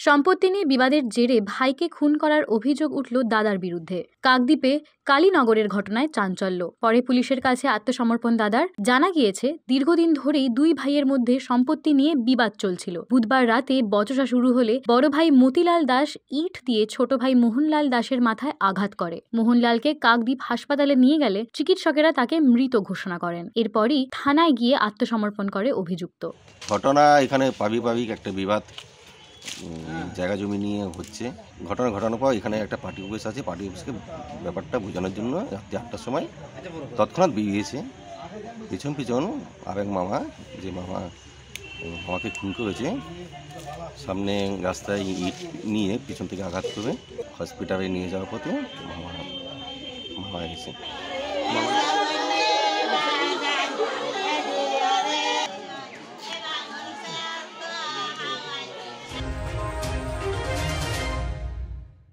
সম্পত্তি নিয়ে বিবাদের জেরে ভাইকে খুন করার অভিযোগ উঠল দাদার বিরুদ্ধে। কাকদ্বীপে কালীনগরের ঘটনায় চাঞ্চল্য। পরে পুলিশের কাছে আত্মসমর্পণ দাদার। জানা গিয়েছে, দীর্ঘদিন ধরেই দুই ভাইয়ের মধ্যে সম্পত্তি নিয়ে বিবাদ চলছিল। বুধবার রাতে বচসা শুরু হলে বড় ভাই মতিলাল দাস ইট দিয়ে ছোট ভাই মোহনলাল দাসের মাথায় আঘাত করে। মোহনলালকে কাকদ্বীপ হাসপাতালে নিয়ে গেলে চিকিৎসকেরা তাকে মৃত ঘোষণা করেন। এরপরই থানায় গিয়ে আত্মসমর্পণ করে অভিযুক্ত। ঘটনা এখানে পারিবারিক একটা বিবাদ জায়গা জমি নিয়ে হচ্ছে। ঘটনা ঘটানোর পর এখানে একটা পার্টি অফিস আছে, পার্টি অফিসকে ব্যাপারটা বোঝানোর জন্য রাত্রি 8টার সময় তৎক্ষণাৎ বেরিয়েছে। পিছন পিছন আরেক মামা, যে মামাকে খুন করেছে, সামনে রাস্তায় ইট নিয়ে পিছন থেকে আঘাত করে হসপিটালে নিয়ে যাওয়ার পথে মামা গেছে।